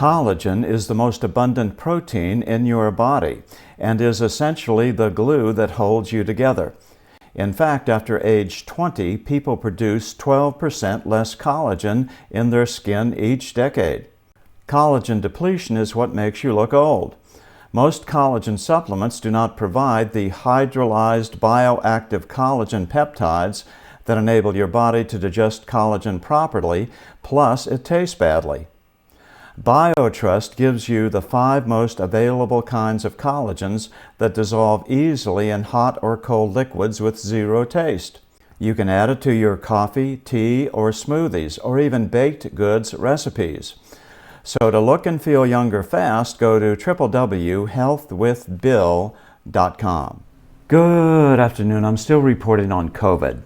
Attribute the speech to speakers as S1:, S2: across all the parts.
S1: Collagen is the most abundant protein in your body and is essentially the glue that holds you together. In fact, after age 20, people produce 12% less collagen in their skin each decade. Collagen depletion is what makes you look old. Most collagen supplements do not provide the hydrolyzed bioactive collagen peptides that enable your body to digest collagen properly, plus it tastes badly. BioTrust gives you the 5 most available kinds of collagens that dissolve easily in hot or cold liquids with zero taste. You can add it to your coffee, tea, or smoothies, or even baked goods recipes. So to look and feel younger fast, go to www.healthwithbill.com. Good afternoon. I'm still reporting on COVID.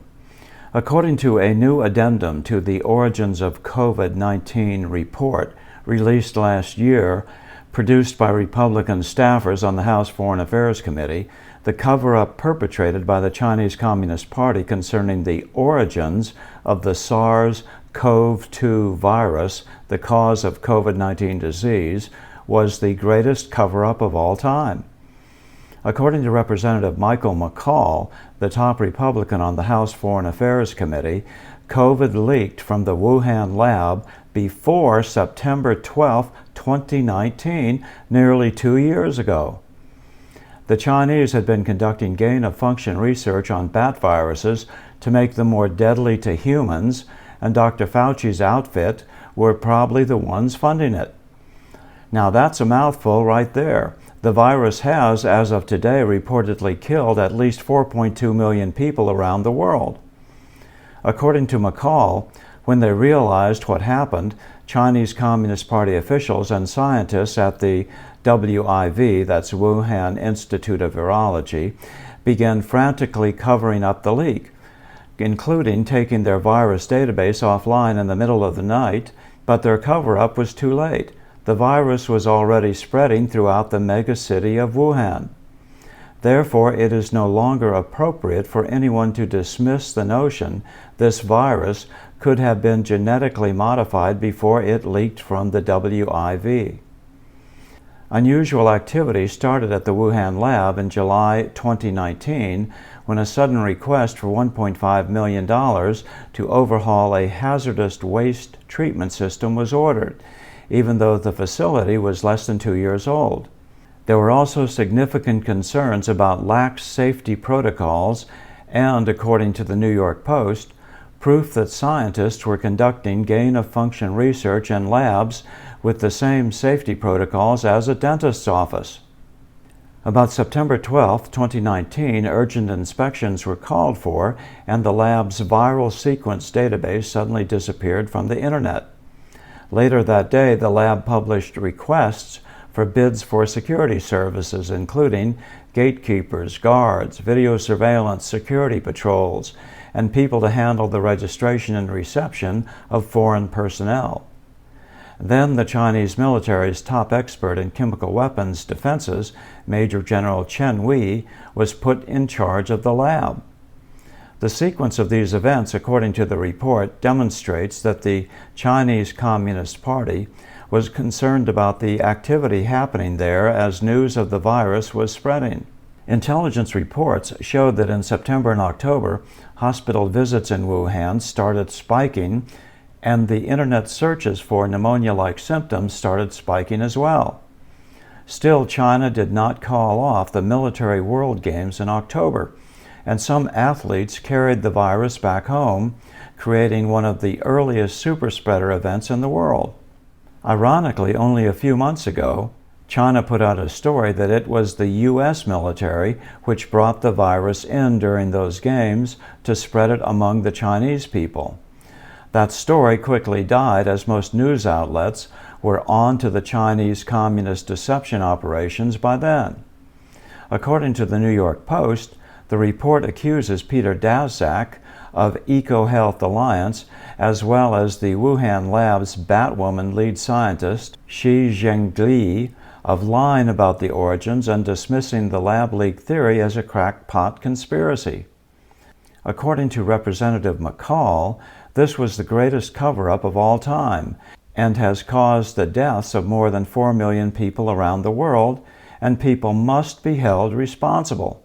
S1: According to a new addendum to the Origins of COVID-19 report released last year, produced by Republican staffers on the House Foreign Affairs Committee, the cover-up perpetrated by the Chinese Communist Party concerning the origins of the SARS-CoV-2 virus, the cause of COVID-19 disease, was the greatest cover-up of all time. According to Representative Michael McCall, the top Republican on the House Foreign Affairs Committee, COVID leaked from the Wuhan lab before September 12, 2019, nearly 2 years ago. The Chinese had been conducting gain-of-function research on bat viruses to make them more deadly to humans, and Dr. Fauci's outfit were probably the ones funding it. Now that's a mouthful right there. The virus has, as of today, reportedly killed at least 4.2 million people around the world. According to McCall, when they realized what happened, Chinese Communist Party officials and scientists at the WIV, that's Wuhan Institute of Virology, began frantically covering up the leak, including taking their virus database offline in the middle of the night, but their cover-up was too late. The virus was already spreading throughout the megacity of Wuhan. Therefore, it is no longer appropriate for anyone to dismiss the notion this virus could have been genetically modified before it leaked from the WIV. Unusual activity started at the Wuhan lab in July 2019 when a sudden request for $1.5 million to overhaul a hazardous waste treatment system was ordered, even though the facility was less than 2 years old. There were also significant concerns about lax safety protocols and, according to the New York Post, proof that scientists were conducting gain-of-function research in labs with the same safety protocols as a dentist's office. About September 12, 2019, urgent inspections were called for, and the lab's viral sequence database suddenly disappeared from the internet. Later that day, the lab published requests for bids for security services, including gatekeepers, guards, video surveillance, security patrols, and people to handle the registration and reception of foreign personnel. Then the Chinese military's top expert in chemical weapons defenses, Major General Chen Wei, was put in charge of the lab. The sequence of these events, according to the report, demonstrates that the Chinese Communist Party was concerned about the activity happening there as news of the virus was spreading. Intelligence reports showed that in September and October, hospital visits in Wuhan started spiking, and the internet searches for pneumonia-like symptoms started spiking as well. Still, China did not call off the military World Games in October, and some athletes carried the virus back home, creating one of the earliest superspreader events in the world. Ironically, only a few months ago, China put out a story that it was the U.S. military which brought the virus in during those games to spread it among the Chinese people. That story quickly died as most news outlets were on to the Chinese communist deception operations by then. According to the New York Post, the report accuses Peter Daszak of EcoHealth Alliance, as well as the Wuhan lab's Batwoman lead scientist, Shi Zhengli, of lying about the origins and dismissing the lab leak theory as a crackpot conspiracy. According to Representative McCall, this was the greatest cover-up of all time, and has caused the deaths of more than 4 million people around the world, and people must be held responsible.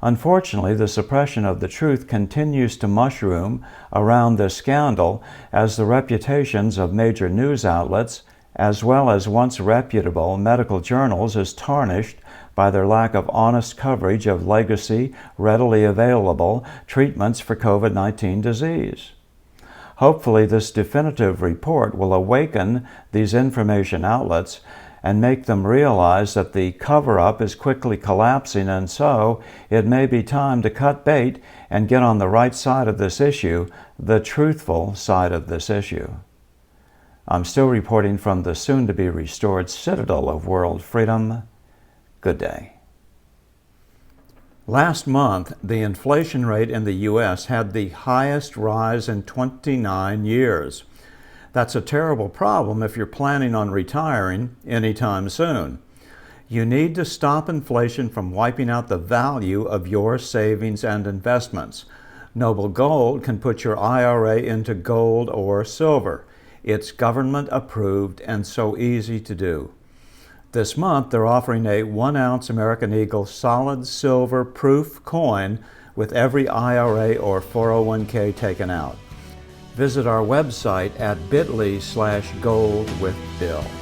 S1: Unfortunately, the suppression of the truth continues to mushroom around this scandal as the reputations of major news outlets, as well as once reputable medical journals, is tarnished by their lack of honest coverage of legacy, readily available treatments for COVID-19 disease. Hopefully, this definitive report will awaken these information outlets and make them realize that the cover-up is quickly collapsing, and so it may be time to cut bait and get on the right side of this issue, the truthful side of this issue. I'm still reporting from the soon-to-be restored citadel of world freedom. Good day. Last month, the inflation rate in the U.S. had the highest rise in 29 years. That's a terrible problem if you're planning on retiring anytime soon. You need to stop inflation from wiping out the value of your savings and investments. Noble Gold can put your IRA into gold or silver. It's government approved and so easy to do. This month, they're offering a 1-ounce American Eagle solid silver proof coin with every IRA or 401k taken out. Visit our website at bit.ly/goldwithbill.